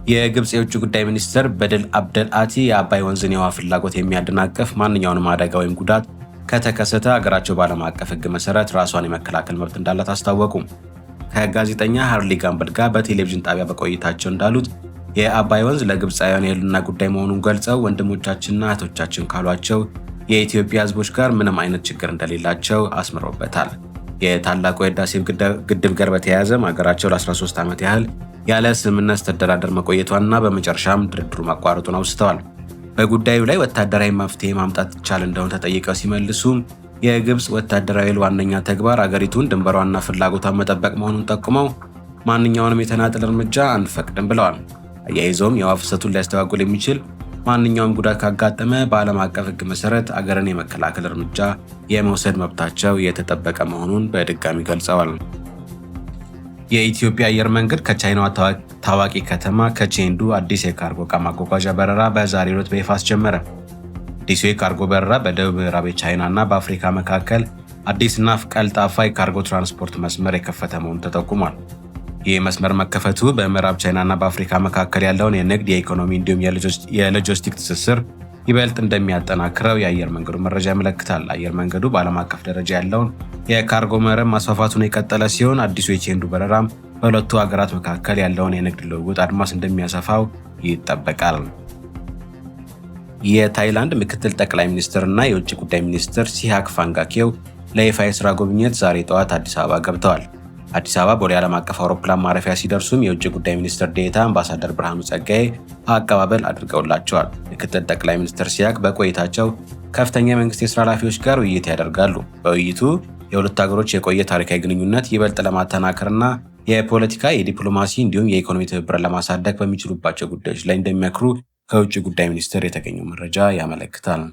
የግብጽ የውጭ ጉዳይ ሚኒስትር በድል አብደል አቲ የአባይ ወንዝን የውሃ ፍላጎት የሚያደናቅፍ ማንኛውንም አደጋ ወይም ጉዳት ከተከሰተ ሀገራቸው በዓለም አቀፍ ሕግ መሰረት ራሷን የመከላከል መብት እንዳላት አስታወቁ። ከጋዜጠኛ ሃርሊ ጋምበል ጋር በቴሌቪዥን ጣቢያ በቆይታቸው እንዳሉት የአባይ ወንዝ ለግብፃውያን የህልውና ጉዳይ መሆኑን ገልጸው ወንድሞቻችንና እህቶቻችን ካሏቸው የኢትዮጵያ ህዝቦች ጋር ምንም አይነት ችግር እንደሌላቸው አስምረውበታል። የታላቁ የህዳሴ ግድብ ጋር በተያያዘም ሀገራቸው ለ13 ዓመት ያህል ያለ ስምምነት ስትደራደር መቆየቷንና በመጨረሻም ድርድሩ ማቋረጡን አውስተዋል። በጉዳዩ ላይ ወታደራዊ መፍትሄ ማምጣት ይቻል እንደሆነ ተጠይቀው ሲመልሱም የግብፅ ወታደራዊ ዋነኛ ተግባር አገሪቱን ድንበሯንና ፍላጎቷን መጠበቅ መሆኑን ጠቁመው ማንኛውንም የተናጠል እርምጃ አንፈቅድም ብለዋል። አያይዘውም የውሃ ፍሰቱን ሊያስተጓጉል የሚችል ማንኛውም ጉዳት ካጋጠመ በዓለም አቀፍ ህግ መሰረት አገርን የመከላከል እርምጃ የመውሰድ መብታቸው የተጠበቀ መሆኑን በድጋሚ ገልጸዋል። የኢትዮጵያ አየር መንገድ ከቻይናዋ ታዋቂ ከተማ ከቼንዱ አዲስ የካርጎ ዕቃ ማጓጓዣ በረራ በዛሬው ዕለት በይፋ አስጀመረ። አዲሱ የካርጎ በረራ በደቡብ ምዕራብ ቻይና እና በአፍሪካ መካከል አዲስና ቀልጣፋ የካርጎ ትራንስፖርት መስመር የከፈተ መሆኑ ተጠቁሟል። ይህ መስመር መከፈቱ በምዕራብ ቻይና እና በአፍሪካ መካከል ያለውን የንግድ፣ የኢኮኖሚ እንዲሁም የሎጂስቲክ ትስስር ይበልጥ እንደሚያጠናክረው የአየር መንገዱ መረጃ ያመለክታል። አየር መንገዱ በዓለም አቀፍ ደረጃ ያለውን የካርጎ መረብ ማስፋፋቱን የቀጠለ ሲሆን አዲሱ የቼንዱ በረራም በሁለቱ ሀገራት መካከል ያለውን የንግድ ልውውጥ አድማስ እንደሚያሰፋው ይጠበቃል። የታይላንድ ምክትል ጠቅላይ ሚኒስትር እና የውጭ ጉዳይ ሚኒስትር ሲሃክ ፋንጋኬው ለይፋ የስራ ጉብኝት ዛሬ ጠዋት አዲስ አበባ ገብተዋል። አዲስ አበባ ቦሌ ዓለም አቀፍ አውሮፕላን ማረፊያ ሲደርሱም የውጭ ጉዳይ ሚኒስትር ዴኤታ አምባሳደር ብርሃኑ ጸጋዬ አቀባበል አድርገውላቸዋል። ምክትል ጠቅላይ ሚኒስትር ሲሃክ በቆይታቸው ከፍተኛ የመንግስት የስራ ኃላፊዎች ጋር ውይይት ያደርጋሉ። በውይይቱ የሁለቱ ሀገሮች የቆየ ታሪካዊ ግንኙነት ይበልጥ ለማጠናከርና የፖለቲካ፣ የዲፕሎማሲ እንዲሁም የኢኮኖሚ ትብብርን ለማሳደግ በሚችሉባቸው ጉዳዮች ላይ እንደሚመክሩ ከውጭ ጉዳይ ሚኒስቴር የተገኘው መረጃ ያመለክታል።